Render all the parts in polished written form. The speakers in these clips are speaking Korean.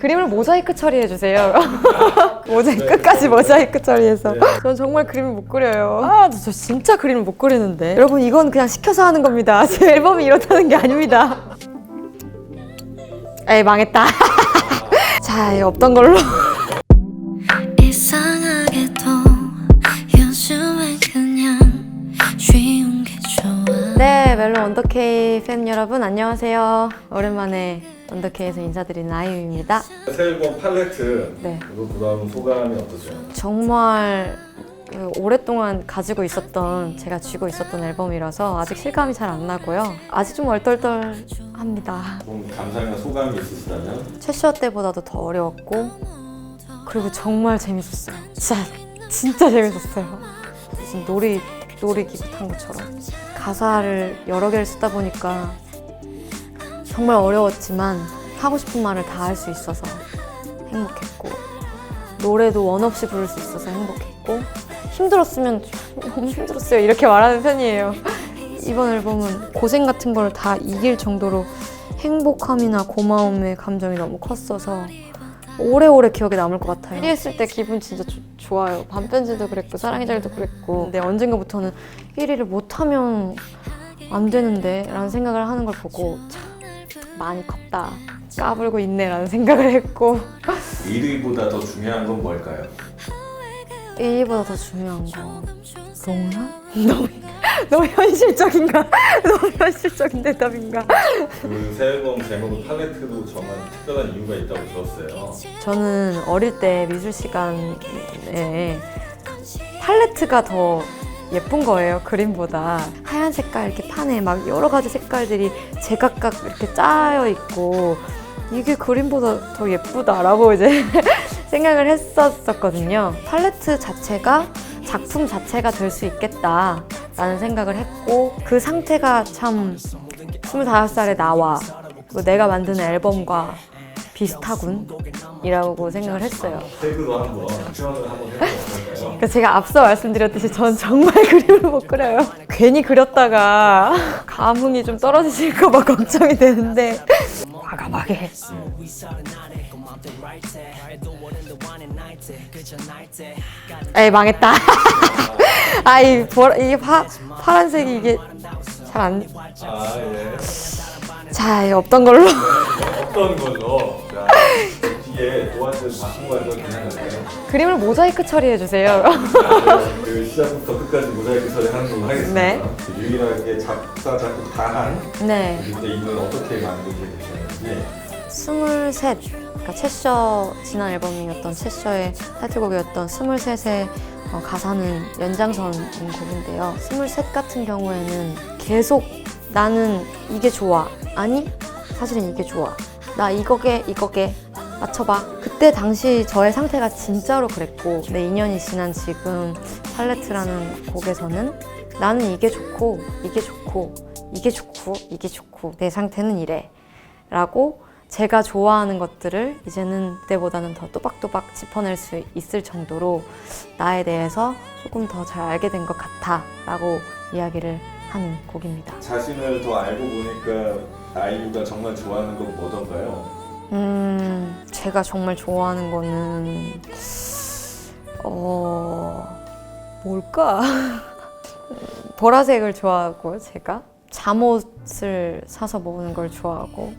그림을 모자이크 처리해주세요. 끝까지 모자이크 처리해서. 전 정말 그림을 못 그려요. 저 진짜 그림을 못 그리는데. 여러분, 이건 그냥 시켜서 하는 겁니다. 제 앨범이 이렇다는 게 아닙니다. 에이, 망했다. 자, 없던 걸로. 이상하게도 요즘엔 그냥 쉬운 게 좋아. 네, 멜로 원더케이 팬 여러분 안녕하세요. 오랜만에 원더케이에서 인사드리는 아이유입니다. 새 앨범 팔레트 네. 그거 보다 소감이 어떠세요? 정말 오랫동안 가지고 있었던, 제가 쥐고 있었던 앨범이라서 아직 실감이 잘 안 나고요. 아직 좀 얼떨떨합니다. 좀 감상이나 소감이 있으시다면? 최쇼 때보다도 더 어려웠고, 그리고 정말 재밌었어요. 진짜 재밌었어요. 무슨 놀이기구 탄 것처럼. 가사를 여러 개를 쓰다 보니까 정말 어려웠지만 하고 싶은 말을 다 할 수 있어서 행복했고, 노래도 원 없이 부를 수 있어서 행복했고, 힘들었으면 너무 힘들었어요 이렇게 말하는 편이에요. 이번 앨범은 고생 같은 걸 다 이길 정도로 행복함이나 고마움의 감정이 너무 컸어서 오래오래 기억에 남을 것 같아요. 1위 했을 때 기분 진짜 좋아요. 반편지도 그랬고 사랑의 자리도 그랬고, 근데 언젠가부터는 1위를 못하면 안 되는데 라는 생각을 하는 걸 보고 참 많이 컸다, 까불고 있네 라는 생각을 했고. 1위보다 더 중요한 건 뭘까요? 1위보다 더 중요한 거 롱런? 너무 현실적인가? 너무 현실적인 대답인가? 그 새 앨범 제목은 팔레트도 정한 특별한 이유가 있다고 들었어요. 저는 어릴 때 미술 시간에 팔레트가 더 예쁜 거예요, 그림보다. 하얀 색깔 이렇게 판에 막 여러 가지 색깔들이 제각각 이렇게 짜여 있고, 이게 그림보다 더 예쁘다라고 이제 생각을 했었거든요. 팔레트 자체가 작품 자체가 될 수 있겠다라는 생각을 했고, 그 상태가 참 25살에 나와 내가 만드는 앨범과 비슷하군 이라고 생각을 했어요. 태그도 한번 표현을 한번 해보면 어떨까요? 그러니까 제가 앞서 말씀드렸듯이 전 정말 그림을 못 그려요. 괜히 그렸다가 감흥이 좀 떨어지실까 봐 걱정이 되는데 과감하게. 에이, 망했다. 이게 파란색이 이게 잘 안. 예. 자, 없던 걸로. 어떤 걸로? 자, 뒤에 도안을 바꾼 거 아니면 그냥 갈까요? 그림을 모자이크 처리해주세요. 그 시작부터 끝까지 모자이크 처리하는 걸로 하겠습니다. 네. 그 유일하게 작사, 작곡 다 한 네. 이제 이걸 어떻게 만들게 되셨는지. 23, 그러니까 채셔, 지난 앨범이었던 채셔의 타이틀곡이었던 23의 가사는 연장선인 곡인데요. 23 같은 경우에는 계속 나는 이게 좋아, 아니 사실은 이게 좋아, 나 이거게 맞춰봐. 그때 당시 저의 상태가 진짜로 그랬고, 내 2년이 지난 지금 팔레트라는 곡에서는 나는 이게 좋고 이게 좋고 이게 좋고 이게 좋고 내 상태는 이래 라고 제가 좋아하는 것들을 이제는 그때보다는 더 또박또박 짚어낼 수 있을 정도로 나에 대해서 조금 더 잘 알게 된 것 같아 라고 이야기를 하는 곡입니다. 자신을 더 알고 보니까 아이유가 정말 좋아하는 건 뭐던가요? 제가 정말 좋아하는 거는 뭘까? 보라색을 좋아하고, 제가 잠옷을 사서 모으는 걸 좋아하고,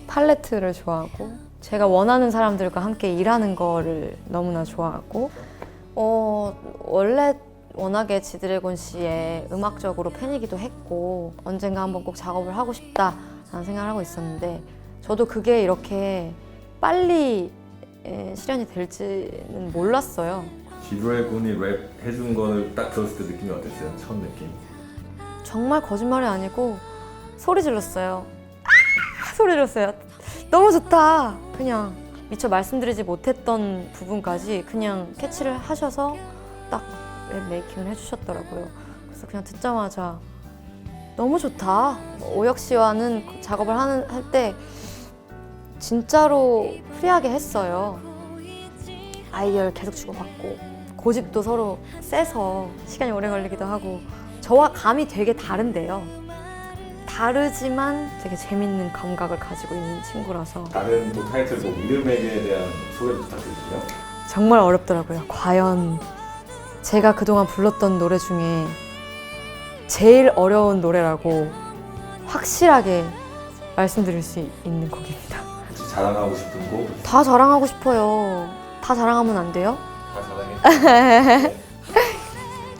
팔레트를 좋아하고, 제가 원하는 사람들과 함께 일하는 거를 너무나 좋아하고, 원래 워낙에 지드래곤 씨의 음악적으로 팬이기도 했고, 언젠가 한번 꼭 작업을 하고 싶다라는 생각을 하고 있었는데, 저도 그게 이렇게 빨리 실현이 될지는 몰랐어요. 지드래곤이 랩 해준 거를 딱 들었을 때 느낌이 어땠어요? 처음 느낌? 정말 거짓말이 아니고 소리 질렀어요. 소리 질렀어요. 너무 좋다. 그냥 미처 말씀드리지 못했던 부분까지 그냥 캐치를 하셔서 딱 랩 메이킹을 해주셨더라고요. 그래서 그냥 듣자마자 너무 좋다. 오혁 씨와는 작업을 할 때 진짜로 프리하게 했어요. 아이디어를 계속 주고받고, 고집도 서로 세서 시간이 오래 걸리기도 하고, 저와 감이 되게 다른데요. 다르지만 되게 재밌는 감각을 가지고 있는 친구라서 다른 또 타이틀곡 이름에게 대한 소개를 부탁드릴게요. 정말 어렵더라고요. 과연 제가 그동안 불렀던 노래 중에 제일 어려운 노래라고 확실하게 말씀드릴 수 있는 곡입니다. 혹시 자랑하고 싶은 곡? 다 자랑하고 싶어요. 다 자랑하면 안 돼요? 다 자랑해.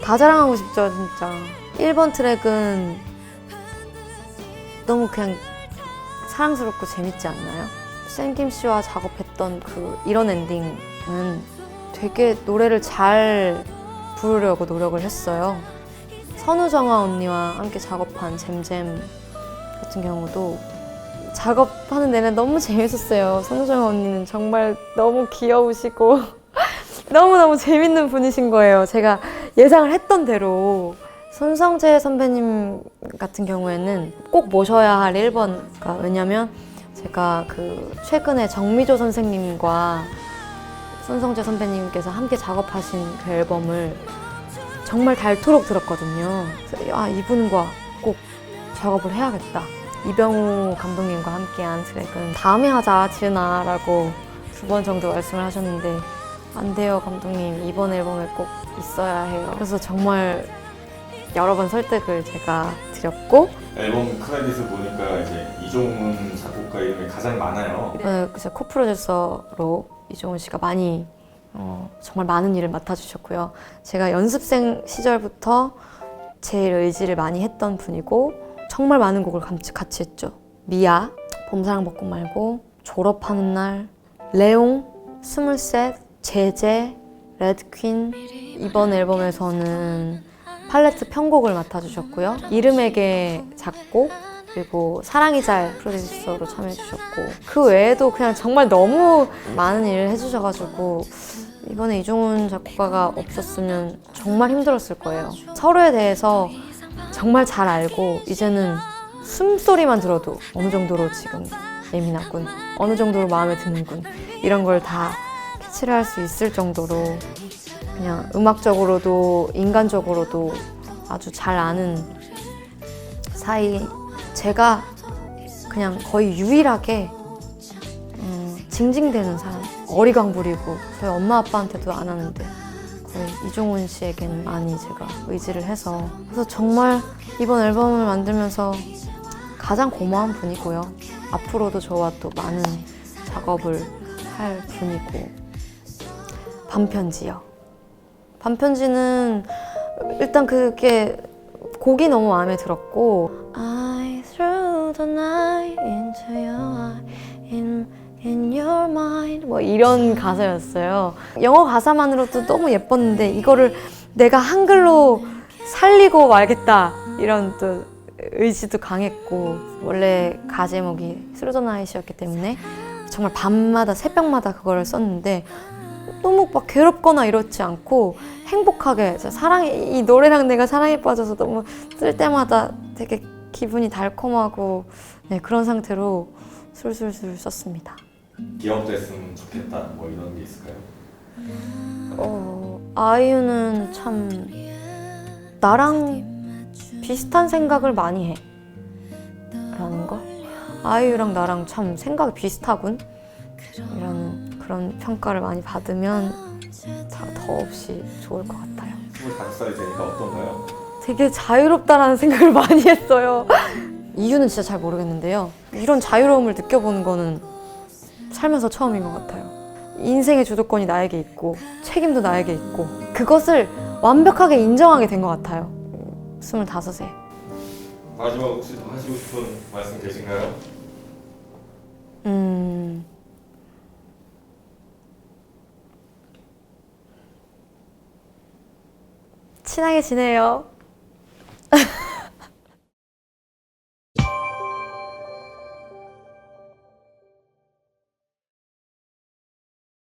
다 자랑하고 싶죠, 진짜. 1번 트랙은 너무 그냥 사랑스럽고 재밌지 않나요? 샘김 씨와 작업했던 그 이런 엔딩은 되게 노래를 잘 부르려고 노력을 했어요. 선우정아 언니와 함께 작업한 잼잼 같은 경우도 작업하는 내내 너무 재밌었어요. 선우정아 언니는 정말 너무 귀여우시고 너무너무 재밌는 분이신 거예요. 제가 예상을 했던 대로. 손성재 선배님 같은 경우에는 꼭 모셔야 할 1번가 왜냐면 제가 그 최근에 정미조 선생님과 손성재 선배님께서 함께 작업하신 그 앨범을 정말 닳도록 들었거든요. 그래서 이분과 꼭 작업을 해야겠다. 이병우 감독님과 함께한 트랙은 다음에 하자 지은아라고 2번 정도 말씀을 하셨는데 안 돼요 감독님, 이번 앨범에 꼭 있어야 해요. 그래서 정말 여러 번 설득을 제가 드렸고 앨범 크레딧을 보니까 이제 이종훈 작곡가 이름이 가장 많아요. 그래서 코프로듀서로 이종훈 씨가 많이 정말 많은 일을 맡아주셨고요. 제가 연습생 시절부터 제일 의지를 많이 했던 분이고 정말 많은 곡을 같이 했죠. 미아, 봄사랑 벚꽃 말고, 졸업하는 날, 레옹, 스물셋, 제제, 레드퀸. 이번 앨범에서는 팔레트 편곡을 맡아주셨고요. 이름에게 작곡, 그리고 사랑이 잘 프로듀서로 참여해주셨고 그 외에도 그냥 정말 너무 많은 일을 해주셔가지고 이번에 이종훈 작곡가가 없었으면 정말 힘들었을 거예요. 서로에 대해서 정말 잘 알고 이제는 숨소리만 들어도 어느 정도로 지금 예민하군, 어느 정도로 마음에 드는군 이런 걸 다 캐치를 할 수 있을 정도로 그냥 음악적으로도 인간적으로도 아주 잘 아는 사이. 제가 그냥 거의 유일하게 징징대는 사람, 어리광 부리고 저희 엄마 아빠한테도 안 하는데 거의 이종훈 씨에게는 많이 제가 의지를 해서, 그래서 정말 이번 앨범을 만들면서 가장 고마운 분이고요. 앞으로도 저와 또 많은 작업을 할 분이고. 반편지요. 반편지는 일단 그게 곡이 너무 마음에 들었고 I threw the night into your eye in your mind 뭐 이런 가사였어요. 영어 가사만으로도 너무 예뻤는데 이거를 내가 한글로 살리고 말겠다 이런 또 의지도 강했고, 원래 가제목이 Through the Night이었기 때문에 정말 밤마다 새벽마다 그거를 썼는데 너무 막 괴롭거나 이렇지 않고 행복하게 이 노래랑 내가 사랑에 빠져서 너무 쓸 때마다 되게 기분이 달콤하고 그런 상태로 술술술 썼습니다. 기억됐으면 좋겠다 뭐 이런 게 있을까요? 아이유는 참 나랑 비슷한 생각을 많이 해 라는 거. 아이유랑 나랑 참 생각이 비슷하군 이런 그런 평가를 많이 받으면 더없이 좋을 것 같아요. 25살이 되니까 어떤가요? 되게 자유롭다라는 생각을 많이 했어요. 이유는 진짜 잘 모르겠는데요. 이런 자유로움을 느껴보는 거는 살면서 처음인 것 같아요. 인생의 주도권이 나에게 있고 책임도 나에게 있고 그것을 완벽하게 인정하게 된 것 같아요. 25세. 마지막 혹시 더 하시고 싶은 말씀 계신가요? 친하게 지내요.